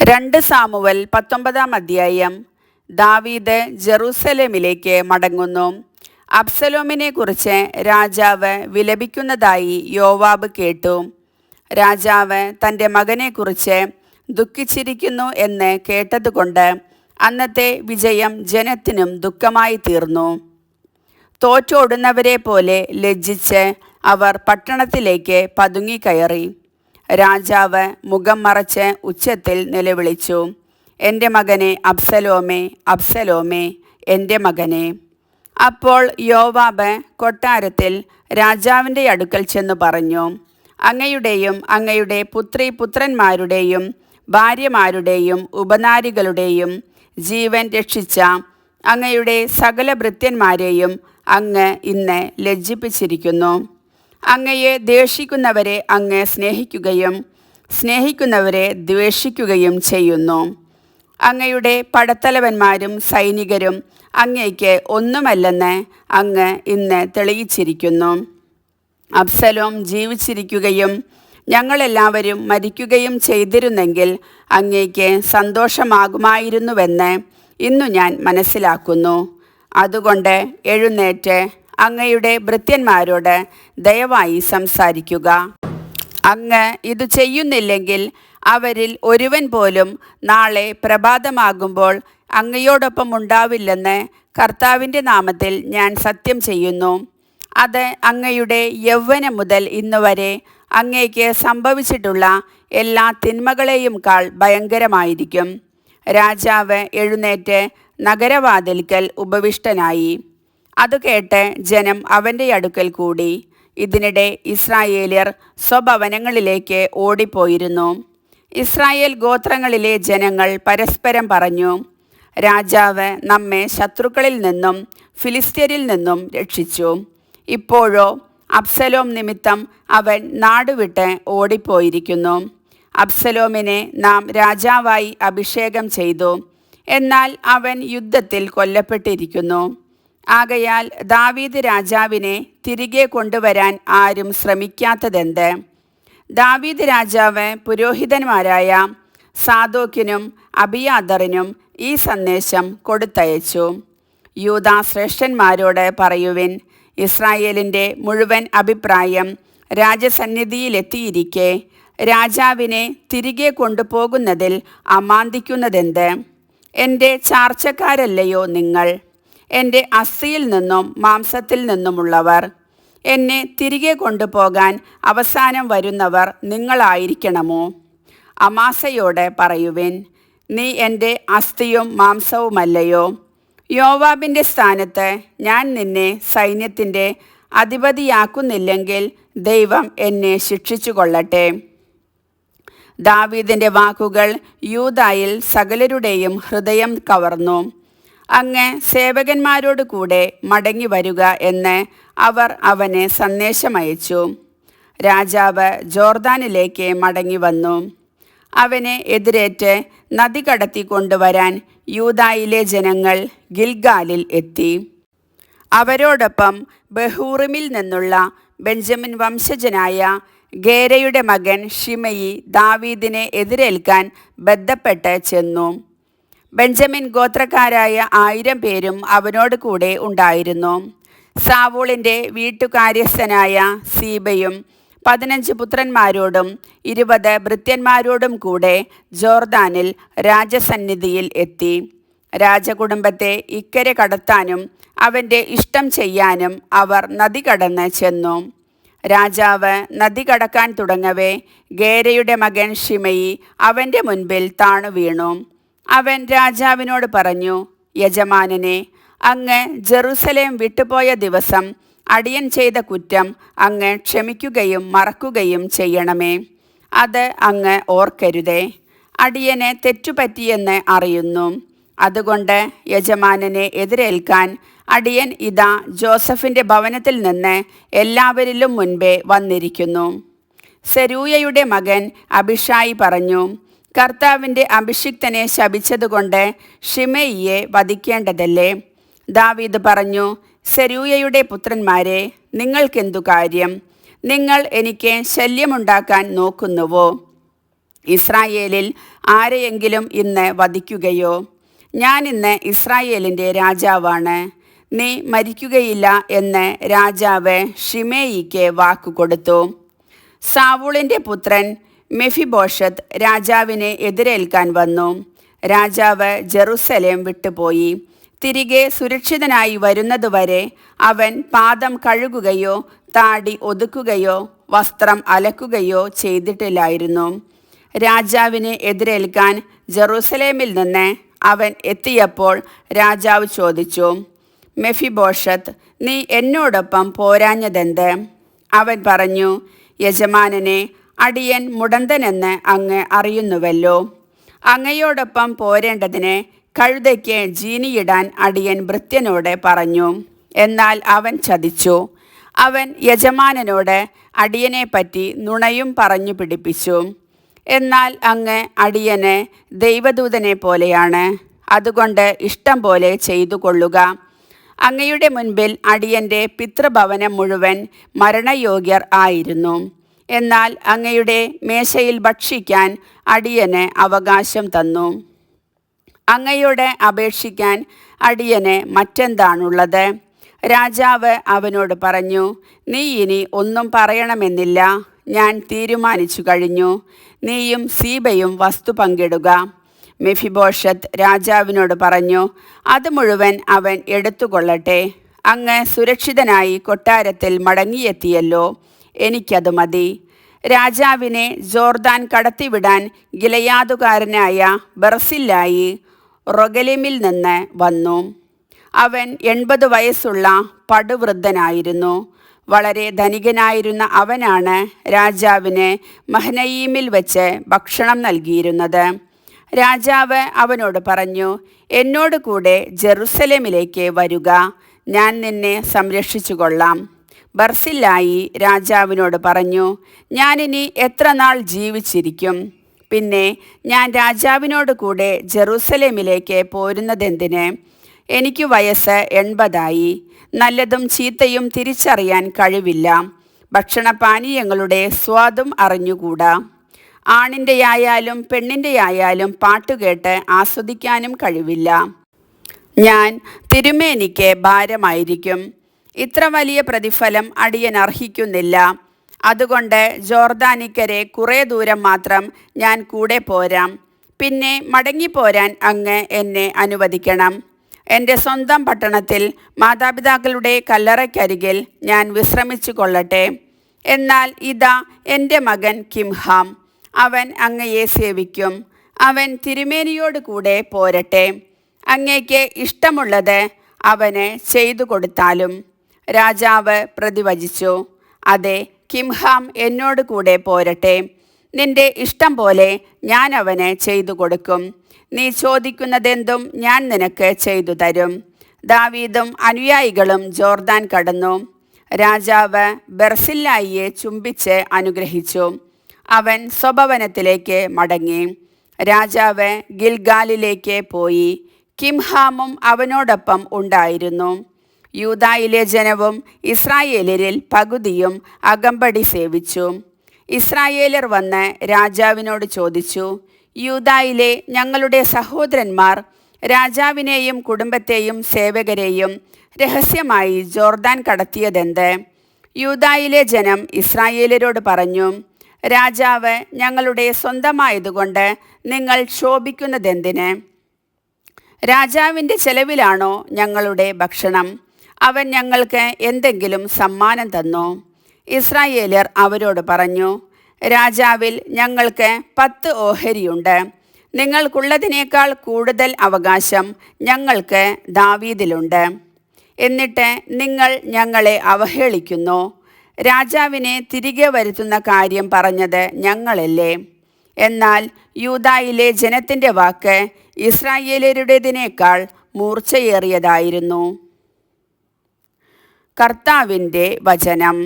2 Samuel 19 അധ്യായം. ദാവീദ് ജെറൂസലേമിലേക്ക് മടങ്ങുന്നു. അബ്സലോമിനെ കുറിച്ച് രാജാവ് വിലപിക്കുന്നതായി യോവാബ് കേട്ടു. രാജാവ് തൻ്റെ മകനെക്കുറിച്ച് ദുഃഖിച്ചിരിക്കുന്നു എന്ന് കേട്ടതുകൊണ്ട് അന്നത്തെ വിജയം ജനത്തിനും ദുഃഖമായി തീർന്നു. തോറ്റോടുന്നവരെ പോലെ ലജ്ജിച്ച് അവർ പട്ടണത്തിലേക്ക് പതുങ്ങിക്കയറി. രാജാവ് മുഖം മറച്ച് ഉച്ചത്തിൽ നിലവിളിച്ചു, എൻ്റെ മകനെ അബ്സലോമേ, അബ്സലോമേ, എൻ്റെ മകനെ. അപ്പോൾ യോവാബ് കൊട്ടാരത്തിൽ രാജാവിൻ്റെ അടുക്കൽ ചെന്നു പറഞ്ഞു, അങ്ങയുടെയും അങ്ങയുടെ പുത്രന്മാരുടെയും ഭാര്യമാരുടെയും ഉപനാരികളുടെയും ജീവൻ രക്ഷിച്ച അങ്ങയുടെ സകല ഭൃത്യന്മാരെയും അങ്ങ് ഇന്ന് ലജ്ജിപ്പിച്ചിരിക്കുന്നു. അങ്ങയെ ദ്വേഷിക്കുന്നവരെ അങ്ങ് സ്നേഹിക്കുകയും സ്നേഹിക്കുന്നവരെ ദ്വേഷിക്കുകയും ചെയ്യുന്നു. അങ്ങയുടെ പടത്തലവന്മാരും സൈനികരും അങ്ങയ്ക്ക് ഒന്നുമല്ലെന്ന് അങ്ങ് ഇന്ന് തെളിയിച്ചിരിക്കുന്നു. അബ്സലോം ജീവിച്ചിരിക്കുകയും ഞങ്ങളെല്ലാവരും മരിക്കുകയും ചെയ്തിരുന്നെങ്കിൽ അങ്ങയ്ക്ക് സന്തോഷമാകുമായിരുന്നുവെന്ന് ഇന്നു ഞാൻ മനസ്സിലാക്കുന്നു. അതുകൊണ്ട് എഴുന്നേറ്റ് അങ്ങയുടെ ഭൃത്യന്മാരോട് ദയവായി സംസാരിക്കുക. അങ്ങ് ഇത് ചെയ്യുന്നില്ലെങ്കിൽ അവരിൽ ഒരുവൻ പോലും നാളെ പ്രഭാതമാകുമ്പോൾ അങ്ങയോടൊപ്പം ഉണ്ടാവില്ലെന്ന് കർത്താവിൻ്റെ നാമത്തിൽ ഞാൻ സത്യം ചെയ്യുന്നു. അത് അങ്ങയുടെ യൗവനം മുതൽ ഇന്നുവരെ അങ്ങേക്ക് സംഭവിച്ചിട്ടുള്ള എല്ലാ തിന്മകളെയും കാൾ ഭയങ്കരമായിരിക്കും. രാജാവ് എഴുന്നേറ്റ് നഗരവാതിൽക്കൽ ഉപവിഷ്ടനായി. അത് കേട്ട് ജനം അവൻ്റെ അടുക്കൽ കൂടി. ഇതിനിടെ ഇസ്രായേല്യർ സ്വഭവനങ്ങളിലേക്ക് ഓടിപ്പോയിരുന്നു. ഇസ്രായേൽ ഗോത്രങ്ങളിലെ ജനങ്ങൾ പരസ്പരം പറഞ്ഞു, രാജാവ് നമ്മെ ശത്രുക്കളിൽ നിന്നും ഫിലിസ്ത്യരിൽ നിന്നും രക്ഷിച്ചു. ഇപ്പോഴോ അബ്സലോം നിമിത്തം അവൻ നാടുവിട്ട് ഓടിപ്പോയിരിക്കുന്നു. അബ്സലോമിനെ നാം രാജാവായി അഭിഷേകം ചെയ്തു, എന്നാൽ അവൻ യുദ്ധത്തിൽ കൊല്ലപ്പെട്ടിരിക്കുന്നു. ആകയാൽ ദാവീദ് രാജാവിനെ തിരികെ കൊണ്ടുവരാൻ ആരും ശ്രമിക്കാത്തതെന്ത്? ദാവീദ് രാജാവ് പുരോഹിതന്മാരായ സാദോക്കിനും അബിയാദറിനും ഈ സന്ദേശം കൊടുത്തയച്ചു. യൂദാ ശ്രേഷ്ഠന്മാരോട് പറയുവിൻ, ഇസ്രായേലിൻ്റെ മുഴുവൻ അഭിപ്രായം രാജസന്നിധിയിലെത്തിയിരിക്കെ രാജാവിനെ തിരികെ കൊണ്ടുപോകുന്നതിൽ അമാന്തിക്കുന്നതെന്ത്? എൻ്റെ ചാർച്ചക്കാരല്ലയോ നിങ്ങൾ? എൻ്റെ അസ്ഥിയിൽ നിന്നും മാംസത്തിൽ നിന്നുമുള്ളവർ. എന്നെ തിരികെ കൊണ്ടുപോകാൻ അവസാനം വരുന്നവർ നിങ്ങളായിരിക്കണമോ? അമാസയോട് പറയുവിൻ, നീ എൻ്റെ അസ്ഥിയും മാംസവുമല്ലയോ? യോവാബിൻ്റെ സ്ഥാനത്ത് ഞാൻ നിന്നെ സൈന്യത്തിൻ്റെ അധിപതിയാക്കുന്നില്ലെങ്കിൽ ദൈവം എന്നെ ശിക്ഷിച്ചു കൊള്ളട്ടെ. ദാവീദിൻ്റെ വാക്കുകൾ യൂദായിൽ സകലരുടെയും ഹൃദയം കവർന്നു. അങ്ങ് സേവകന്മാരോട് കൂടെ മടങ്ങി വരുക എന്ന് അവർ അവന് സന്ദേശമയച്ചു. രാജാവ് ജോർദാനിലേക്ക് മടങ്ങി വന്നു. അവനെ എതിരേറ്റ് നദി കടത്തി കൊണ്ടുവരാൻ യൂദായിലെ ജനങ്ങൾ ഗിൽഗാലിൽ എത്തി. അവരോടൊപ്പം ബഹൂറിമിൽ നിന്നുള്ള ബെഞ്ചമിൻ വംശജനായ ഗേരയുടെ മകൻ ഷിമയി ദാവീദിനെ എതിരേൽക്കാൻ ബദ്ധപ്പെട്ട് ചെന്നു. ബെഞ്ചമിൻ ഗോത്രക്കാരായ 1000 പേരും അവനോട് കൂടെ ഉണ്ടായിരുന്നു. സാവൂളിൻ്റെ വീട്ടുകാര്യസ്ഥനായ സീബയും 15 പുത്രന്മാരോടും 20 ഭൃത്യന്മാരോടും കൂടെ ജോർദാനിൽ രാജസന്നിധിയിൽ എത്തി. രാജകുടുംബത്തെ ഇക്കരെ കടത്താനും അവൻ്റെ ഇഷ്ടം ചെയ്യാനും അവർ നദി കടന്ന് ചെന്നു. രാജാവ് നദി കടക്കാൻ തുടങ്ങവേ ഗേരയുടെ മകൻ ഷിമയി അവൻ്റെ മുൻപിൽ താണു വീണു. അവൻ രാജാവിനോട് പറഞ്ഞു, യജമാനനെ, അങ്ങ് ജെറൂസലേം വിട്ടുപോയ ദിവസം അടിയൻ ചെയ്ത കുറ്റം അങ്ങ് ക്ഷമിക്കുകയും മറക്കുകയും ചെയ്യണമേ. അത് അങ്ങ് ഓർക്കരുതേ. അടിയന് തെറ്റുപറ്റിയെന്ന് അറിയുന്നു. അതുകൊണ്ട് യജമാനനെ എതിരേൽക്കാൻ അടിയൻ ഇതാ ജോസഫിൻ്റെ ഭവനത്തിൽ നിന്ന് എല്ലാവരിലും മുൻപേ വന്നിരിക്കുന്നു. സെരൂയയുടെ മകൻ അബിഷായി പറഞ്ഞു, കർത്താവിൻ്റെ അഭിഷിക്തനെ ശപിച്ചതുകൊണ്ട് ഷിമയിയെ വധിക്കേണ്ടതല്ലേ? ദാവീദ് പറഞ്ഞു, സെരൂയയുടെ പുത്രന്മാരെ, നിങ്ങൾക്കെന്തു കാര്യം? നിങ്ങൾ എനിക്ക് ശല്യമുണ്ടാക്കാൻ നോക്കുന്നുവോ? ഇസ്രായേലിൽ ആരെയെങ്കിലും ഇന്ന് വധിക്കുകയോ? ഞാൻ ഇന്ന് ഇസ്രായേലിൻ്റെ രാജാവാണ്. നീ മരിക്കുകയില്ല എന്ന് രാജാവ് ഷിമേയിക്ക് വാക്കുകൊടുത്തു. സാവൂളിൻ്റെ പുത്രൻ മെഫിബോഷത്ത് രാജാവിനെ എതിരേൽക്കാൻ വന്നു. രാജാവ് ജെറുസലേം വിട്ടുപോയി. തിരികെ സുരക്ഷിതനായി വരുന്നതുവരെ അവൻ പാദം കഴുകുകയോ താടി ഒതുക്കുകയോ വസ്ത്രം അലക്കുകയോ ചെയ്തിട്ടില്ലായിരുന്നു. രാജാവിനെ എതിരേൽക്കാൻ ജെറുസലേമിൽ നിന്ന് അവൻ എത്തിയപ്പോൾ രാജാവ് ചോദിച്ചു, മെഫിബോഷത്ത്, നീ എന്നോടൊപ്പം പോരാഞ്ഞതെന്ത്? അവൻ പറഞ്ഞു, യജമാനനെ, അടിയൻ മുടന്തനെന്ന് അങ്ങ് അറിയുന്നുവല്ലോ. അങ്ങയോടൊപ്പം പോരേണ്ടതിന് കഴുതയ്ക്ക് ജീനിയിടാൻ അടിയൻ ഭൃത്യനോട് പറഞ്ഞു. എന്നാൽ അവൻ ചതിച്ചു. അവൻ യജമാനനോട് അടിയനെപ്പറ്റി നുണയും പറഞ്ഞു പിടിപ്പിച്ചു. എന്നാൽ അങ്ങ് അടിയന് ദൈവദൂതനെ പോലെയാണ്. അതുകൊണ്ട് ഇഷ്ടം പോലെ ചെയ്തു കൊള്ളുക. അങ്ങയുടെ മുൻപിൽ അടിയൻ്റെ പിതൃഭവനം മുഴുവൻ മരണയോഗ്യർ ആയിരുന്നു. എന്നാൽ അങ്ങയുടെ മേശയിൽ ഭക്ഷിക്കാൻ അടിയന് അവകാശം തന്നു. അങ്ങയോട് അപേക്ഷിക്കാൻ അടിയന് മറ്റെന്താണുള്ളത്? രാജാവ് അവനോട് പറഞ്ഞു, നീ ഇനി ഒന്നും പറയണമെന്നില്ല. ഞാൻ തീരുമാനിച്ചു കഴിഞ്ഞു. നീയും സീബയും വസ്തു പങ്കിടുക. മെഫിബോഷത്ത് രാജാവിനോട് പറഞ്ഞു, അത് മുഴുവൻ അവൻ എടുത്തുകൊള്ളട്ടെ. അങ്ങ് സുരക്ഷിതനായി കൊട്ടാരത്തിൽ മടങ്ങിയെത്തിയല്ലോ, എനിക്കത് മതി. രാജാവിനെ ജോർദാൻ കടത്തിവിടാൻ ഗിലെയാദുകാരനായ ബർസില്ലായി റൊഗലിമിൽ നിന്ന് വന്നു. അവൻ 80 വയസ്സുള്ള പടുവൃദ്ധനായിരുന്നു. വളരെ ധനികനായിരുന്ന അവനാണ് രാജാവിന് മഹനയീമിൽ വെച്ച് ഭക്ഷണം നൽകിയിരുന്നത്. രാജാവ് അവനോട് പറഞ്ഞു, എന്നോട് കൂടെ ജെറുസലേമിലേക്ക് വരുക, ഞാൻ നിന്നെ സംരക്ഷിച്ചു കൊള്ളാം. ബർസില്ലായി രാജാവിനോട് പറഞ്ഞു, ഞാനിനി എത്ര നാൾ ജീവിച്ചിരിക്കും? പിന്നെ ഞാൻ രാജാവിനോട് കൂടെ ജെറുസലേമിലേക്ക് പോരുന്നതെന്തിന്? എനിക്ക് വയസ്സ് 80. നല്ലതും ചീത്തയും തിരിച്ചറിയാൻ കഴിവില്ല. ഭക്ഷണപാനീയങ്ങളുടെ സ്വാദും അറിഞ്ഞുകൂടാ. ആണിൻ്റെയായാലും പെണ്ണിൻ്റെയായാലും പാട്ടുകേട്ട് ആസ്വദിക്കാനും കഴിവില്ല. ഞാൻ തിരുമേനിക്ക് ഭാരമായിരിക്കും. ഇത്ര വലിയ പ്രതിഫലം അടിയൻ അർഹിക്കുന്നില്ല. അതുകൊണ്ട് ജോർദാനിക്കരെ കുറേ ദൂരം മാത്രം ഞാൻ കൂടെ പോരാം. പിന്നെ മടങ്ങിപ്പോരാൻ അങ്ങ് എന്നെ അനുവദിക്കണം. എൻ്റെ സ്വന്തം പട്ടണത്തിൽ മാതാപിതാക്കളുടെ കല്ലറയ്ക്കരികിൽ ഞാൻ വിശ്രമിച്ചു കൊള്ളട്ടെ. എന്നാൽ ഇതാ എൻ്റെ മകൻ കിംഹാം, അവൻ അങ്ങയെ സേവിക്കും. അവൻ തിരുമേനിയോട് കൂടെ പോരട്ടെ. അങ്ങേക്ക് ഇഷ്ടമുള്ളത് അവന് ചെയ്തു കൊടുത്താലും. രാജാവ് പ്രതിവചിച്ചു, അതെ, കിംഹാം എന്നോട് കൂടെ പോരട്ടെ. നിന്റെ ഇഷ്ടം പോലെ ഞാൻ അവന് ചെയ്തു കൊടുക്കും. നീ ചോദിക്കുന്നതെന്തും ഞാൻ നിനക്ക് ചെയ്തു തരും. ദാവീദും അനുയായികളും ജോർദാൻ കടന്നു. രാജാവ് ബർസില്ലായിയെ ചുംബിച്ച് അനുഗ്രഹിച്ചു. അവൻ സ്വഭവനത്തിലേക്ക് മടങ്ങി. രാജാവ് ഗിൽഗാലിലേക്ക് പോയി. കിംഹാമും അവനോടൊപ്പം ഉണ്ടായിരുന്നു. യൂദായിലെ ജനവും ഇസ്രായേലരിൽ പകുതിയും അകമ്പടി സേവിച്ചു. ഇസ്രായേലർ വന്ന് രാജാവിനോട് ചോദിച്ചു, യൂദായിലെ ഞങ്ങളുടെ സഹോദരന്മാർ രാജാവിനെയും കുടുംബത്തെയും സേവകരെയും രഹസ്യമായി ജോർദാൻ കടത്തിയതെന്ത്? യൂദായിലെ ജനം ഇസ്രായേലരോട് പറഞ്ഞു, രാജാവ് ഞങ്ങളുടെ സ്വന്തമായതുകൊണ്ട് നിങ്ങൾ ക്ഷോഭിക്കുന്നതെന്തിന്? രാജാവിൻ്റെ ചെലവിലാണോ ഞങ്ങളുടെ ഭക്ഷണം? അവൻ ഞങ്ങൾക്ക് എന്തെങ്കിലും സമ്മാനം തന്നോ? ഇസ്രായേലർ അവരോട് പറഞ്ഞു, രാജാവിൽ ഞങ്ങൾക്ക് 10 ഓഹരിയുണ്ട്. നിങ്ങൾക്കുള്ളതിനേക്കാൾ കൂടുതൽ അവകാശം ഞങ്ങൾക്ക് ദാവീദിലുണ്ട്. എന്നിട്ട് നിങ്ങൾ ഞങ്ങളെ അവഹേളിക്കുന്നു. രാജാവിനെ തിരികെ വരുത്തുന്ന കാര്യം പറഞ്ഞത് ഞങ്ങളല്ലേ? എന്നാൽ യൂദായിലെ ജനത്തിൻ്റെ വാക്ക് ഇസ്രായേലരുടേതിനേക്കാൾ മൂർച്ചയേറിയതായിരുന്നു. കർത്താവിൻ്റെ വചനം.